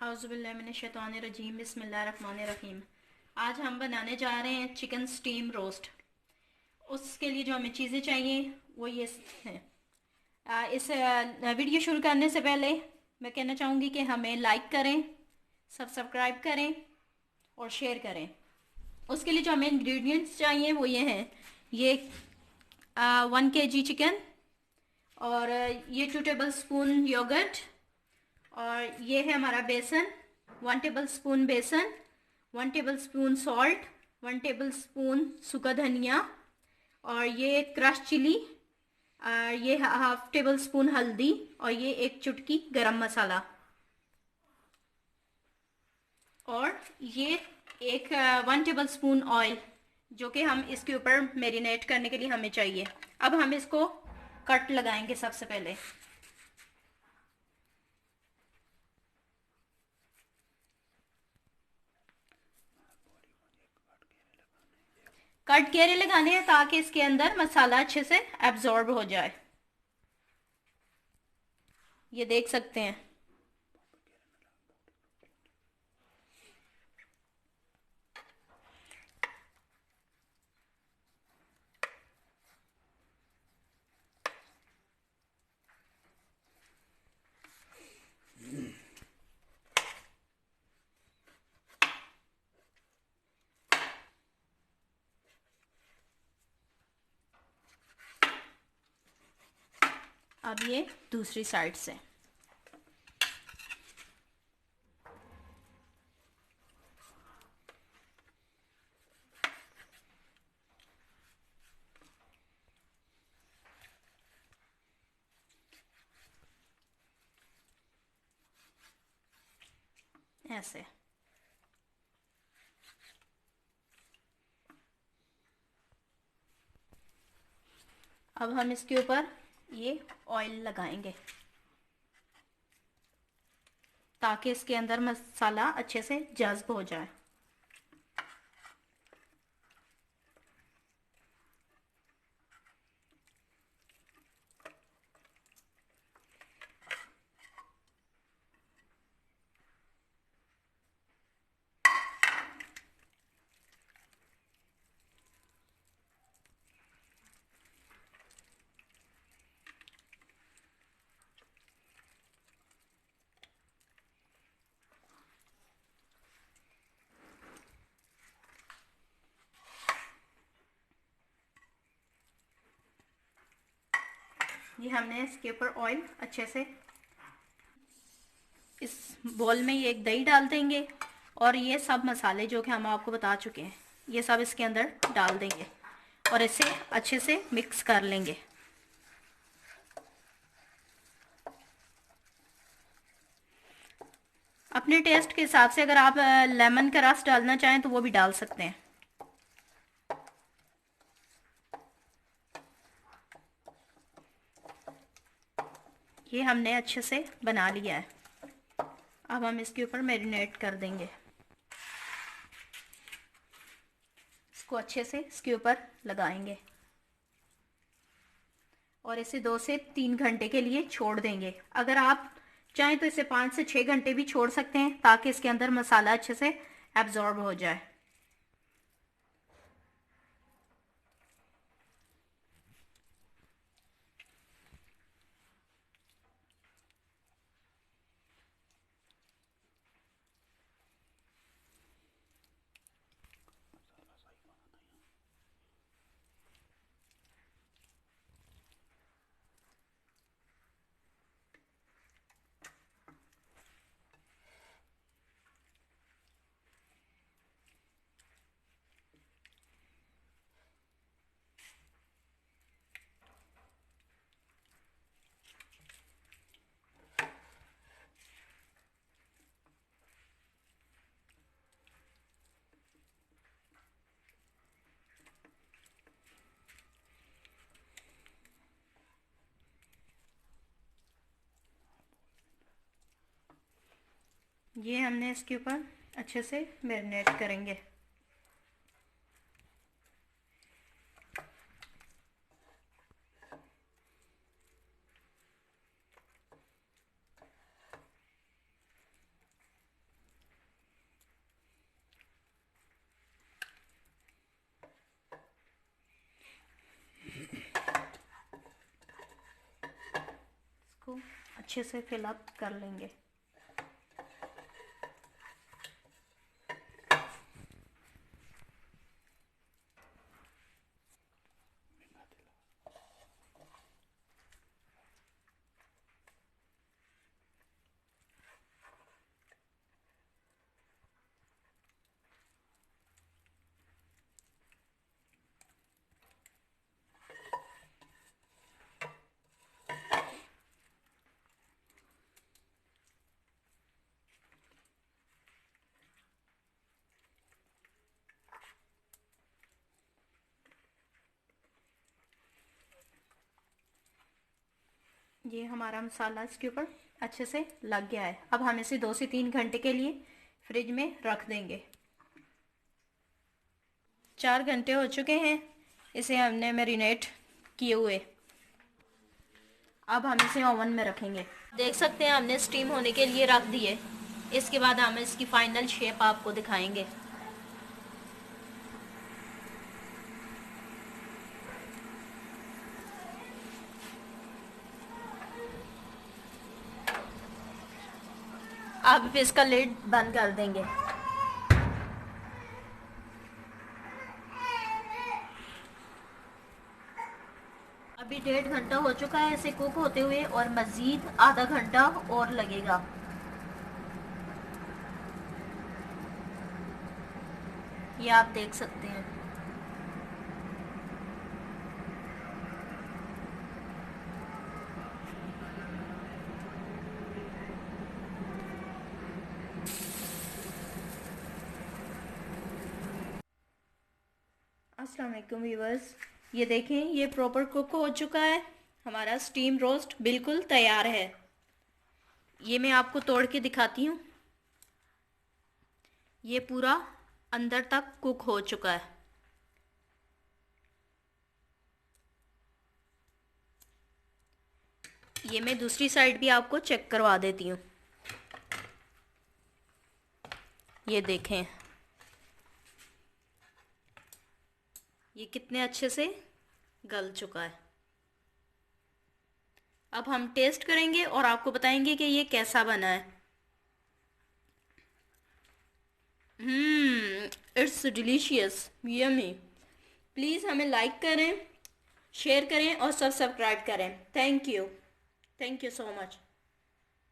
औज़ुबिल्लाहिमिनश्शैतानिर्रजीम बिस्मिल्लाहिर्रहमानिर्रहीम। आज हम बनाने जा रहे हैं चिकन स्टीम रोस्ट। उसके लिए जो हमें चीज़ें चाहिए वो ये हैं। इस वीडियो शुरू करने से पहले मैं कहना चाहूँगी कि हमें लाइक करें, सब्सक्राइब करें और शेयर करें। उसके लिए जो हमें इंग्रेडिएंट्स चाहिए वो ये हैं। ये 1 kg चिकन और ये 2 टेबल स्पून योगर्ट और ये है हमारा बेसन, 1 टेबल स्पून बेसन, 1 table spoon salt, 1 table spoon सूखा धनिया और ये क्रश चिली, ये हाफ टेबल स्पून हल्दी और ये 1 चुटकी गरम मसाला और ये 1 टेबल स्पून ऑयल जो कि हम इसके ऊपर मैरिनेट करने के लिए हमें चाहिए। अब हम इसको कट लगाएंगे। सबसे पहले कट घेरे लगाने हैं ताकि इसके अंदर मसाला अच्छे से एब्जॉर्ब हो जाए। ये देख सकते हैं। अब ये दूसरी साइड से ऐसे। अब हम इसके ऊपर ये ऑयल लगाएंगे ताकि इसके अंदर मसाला अच्छे से जज़्ब हो जाए। ये हमने इसके ऊपर ऑयल अच्छे से, इस बॉल में ये एक दही डाल देंगे और ये सब मसाले जो कि हम आपको बता चुके हैं ये सब इसके अंदर डाल देंगे और इसे अच्छे से मिक्स कर लेंगे। अपने टेस्ट के हिसाब से अगर आप लेमन का रस डालना चाहें तो वो भी डाल सकते हैं। ये हमने अच्छे से बना लिया है। अब हम इसके ऊपर मैरिनेट कर देंगे। इसको अच्छे से इसके ऊपर लगाएंगे और इसे 2 से 3 घंटे के लिए छोड़ देंगे। अगर आप चाहें तो इसे 5 से 6 घंटे भी छोड़ सकते हैं ताकि इसके अंदर मसाला अच्छे से एब्जॉर्ब हो जाए। ये हमने इसके ऊपर अच्छे से मैरिनेट करेंगे। अच्छे से फिल अप कर लेंगे। ये हमारा मसाला इसके ऊपर अच्छे से लग गया है। अब हम इसे 2 से 3 घंटे के लिए फ्रिज में रख देंगे। 4 घंटे हो चुके हैं इसे हमने मैरिनेट किए हुए। अब हम इसे ओवन में रखेंगे। देख सकते हैं हमने स्टीम होने के लिए रख दिए। इसके बाद हम इसकी फाइनल शेप आपको दिखाएंगे। अब इसका लिड बंद कर देंगे। अभी 1.5 घंटा हो चुका है इसे कुक होते हुए और मज़ीद आधा घंटा और लगेगा। ये आप देख सकते हैं। अस्सलाम वालेकुम व्यूअर्स, ये देखें ये प्रॉपर कुक हो चुका है। हमारा स्टीम रोस्ट बिल्कुल तैयार है। ये मैं आपको तोड़ के दिखाती हूँ। ये पूरा अंदर तक कुक हो चुका है। ये मैं दूसरी साइड भी आपको चेक करवा देती हूँ। ये देखें ये कितने अच्छे से गल चुका है। अब हम टेस्ट करेंगे और आपको बताएंगे कि ये कैसा बना है। It's delicious, yummy. प्लीज़ हमें लाइक करें, शेयर करें और सब्सक्राइब करें। Thank you so much.